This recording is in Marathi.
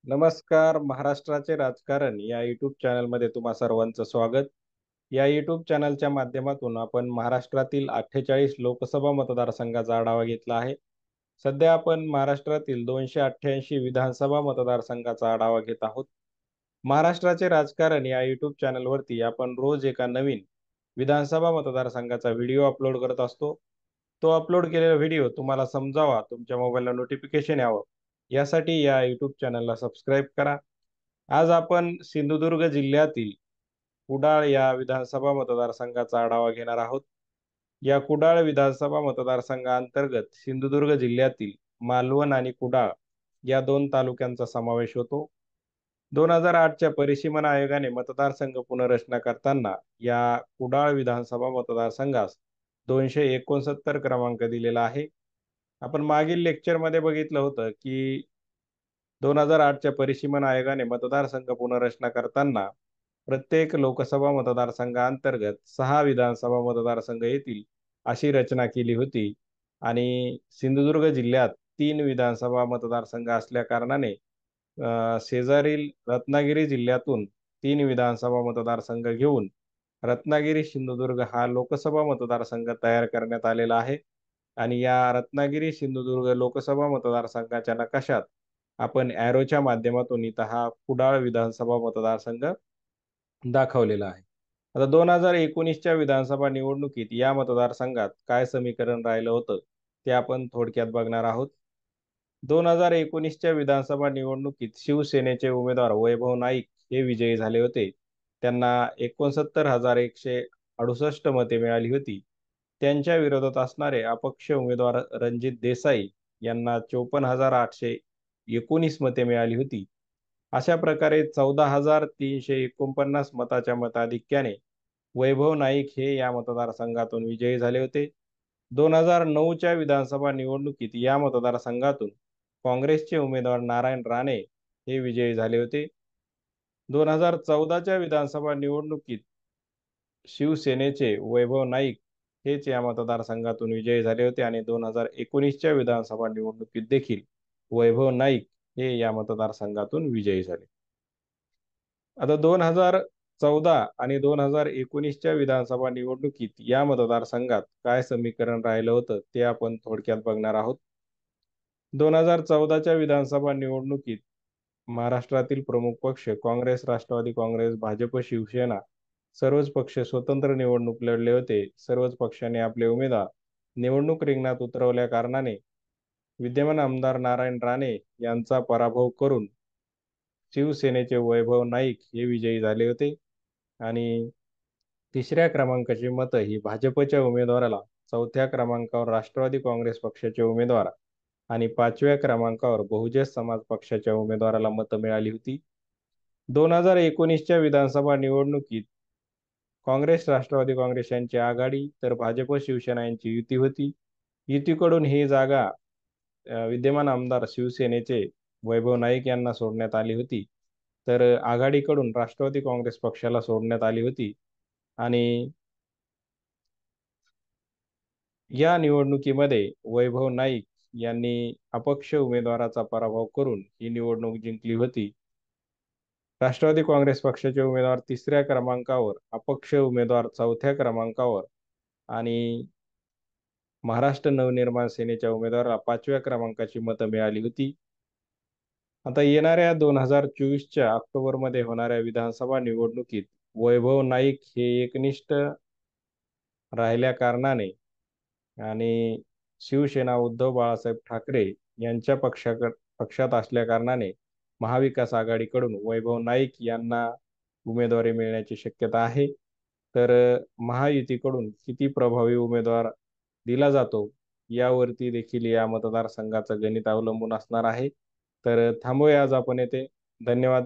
नमस्कार. महाराष्ट्राचे राजकारण या यूट्यूब चॅनलमध्ये तुम्हा सर्वांचं स्वागत. या यूट्यूब चॅनलच्या माध्यमातून आपण महाराष्ट्रातील 48 लोकसभा मतदारसंघाचा आढावा घेतला आहे. सध्या आपण महाराष्ट्रातील 288 विधानसभा मतदारसंघाचा आढावा घेत आहोत. महाराष्ट्राचे राजकारण या यूट्यूब चॅनलवरती आपण रोज एका नवीन विधानसभा मतदारसंघाचा व्हिडिओ अपलोड करत असतो. तो अपलोड केलेला व्हिडिओ तुम्हाला समजावा, तुमच्या मोबाईलला नोटिफिकेशन यावं, यासाठी या यूट्यूब चॅनलला सबस्क्राईब करा. आज आपण सिंधुदुर्ग जिल्ह्यातील कुडाळ या विधानसभा मतदारसंघाचा आढावा घेणार आहोत. या कुडाळ विधानसभा मतदारसंघाअंतर्गत सिंधुदुर्ग जिल्ह्यातील मालवण आणि कुडाळ या दोन तालुक्यांचा समावेश होतो. 2008च्या परिसीमन आयोगाने मतदारसंघ पुनर्रचना करताना या कुडाळ विधानसभा मतदारसंघास 269 क्रमांक दिलेला आहे. आपण मागील लेक्चरमध्ये बघितलं होतं की 2008च्या परिसीमन आयोगाने मतदारसंघ पुनर्रचना करताना प्रत्येक लोकसभा मतदारसंघाअंतर्गत 6 विधानसभा मतदारसंघ येतील अशी रचना केली होती आणि सिंधुदुर्ग जिल्ह्यात 3 विधानसभा मतदारसंघ असल्या कारणाने शेजारील रत्नागिरी जिल्ह्यातून 3 विधानसभा मतदारसंघ घेऊन रत्नागिरी सिंधुदुर्ग हा लोकसभा मतदारसंघ तयार करण्यात आलेला आहे. आणि या रत्नागिरी सिंधुदुर्ग लोकसभा मतदारसंघाच्या नकाशात आपण ॲरोच्या माध्यमातून इथं हा कुडाळ विधानसभा मतदारसंघ दाखवलेला आहे. आता 2019च्या विधानसभा निवडणुकीत या मतदारसंघात काय समीकरण राहिलं होतं ते आपण थोडक्यात बघणार आहोत. 2019च्या विधानसभा निवडणुकीत शिवसेनेचे उमेदवार वैभव नाईक हे विजयी झाले होते. त्यांना 69,168 मते मिळाली होती. त्यांच्या विरोधात असणारे अपक्ष उमेदवार रणजित देसाई यांना 54,819 मते मिळाली होती. अशा प्रकारे 14,349 मताच्या मताधिक्याने वैभव नाईक हे या मतदारसंघातून विजयी झाले होते. 2009च्या विधानसभा निवडणुकीत या मतदारसंघातून काँग्रेसचे उमेदवार नारायण राणे हे विजयी झाले होते. 2014च्या विधानसभा निवडणुकीत शिवसेनेचे वैभव नाईक हेच या मतदारसंघातून विजयी झाले होते आणि 2019च्या विधानसभा निवडणुकीत देखील वैभव नाईक हे या मतदारसंघातून विजयी झाले. आता 2014 आणि 2019च्या विधानसभा निवडणुकीत या मतदारसंघात काय समीकरण राहिलं होतं ते आपण थोडक्यात बघणार आहोत. 2014च्या विधानसभा निवडणुकीत महाराष्ट्रातील प्रमुख पक्ष काँग्रेस, राष्ट्रवादी काँग्रेस, भाजप, शिवसेना सर्वच पक्ष स्वतंत्र निवडणूक लढले होते. सर्वच पक्षांनी आपले उमेदवार निवडणूक रिंगणात उतरवल्या कारणाने विद्यमान आमदार नारायण राणे यांचा पराभव करून शिवसेनेचे वैभव नाईक हे विजयी झाले होते आणि तिसऱ्या क्रमांकाची मतं ही भाजपच्या उमेदवाराला, चौथ्या क्रमांकावर राष्ट्रवादी काँग्रेस पक्षाचे उमेदवार आणि 5व्या क्रमांकावर बहुजन समाज पक्षाच्या उमेदवाराला मतं मिळाली होती. 2019च्या विधानसभा निवडणुकीत काँग्रेस, राष्ट्रवादी काँग्रेस यांची आघाडी तर भाजप, शिवसेना यांची युती होती. युतीकडून ही जागा विद्यमान आमदार शिवसेनेचे वैभव नाईक यांना सोडण्यात आली होती. तर आघाडीकडून राष्ट्रवादी काँग्रेस पक्षाला सोडण्यात आली होती आणि या निवडणुकीमध्ये वैभव नाईक यांनी अपक्ष उमेदवाराचा पराभव करून ही निवडणूक जिंकली होती. राष्ट्रवादी काँग्रेस पक्षाचे उमेदवार तिसऱ्या क्रमांकावर, अपक्ष उमेदवार चौथ्या क्रमांकावर आणि महाराष्ट्र नवनिर्माण सेनेच्या उमेदवाराला 5व्या क्रमांकाची मतं मिळाली होती. आता येणाऱ्या 2024च्या ऑक्टोबरमध्ये होणाऱ्या विधानसभा निवडणुकीत वैभव नाईक हे एकनिष्ठ राहिल्या कारणाने आणि शिवसेना उद्धव बाळासाहेब ठाकरे यांच्या पक्षात असल्या कारणाने महाविकास आघाडीकडून वैभव नाईक यांना उमेदवारी मिळण्याची शक्यता आहे. तर महायुतीकडून किती प्रभावी उमेदवार दिला जातो यावरती देखील या मतदारसंघाचं गणित अवलंबून असणार आहे. तर थांबूया आज आपण येथे. धन्यवाद.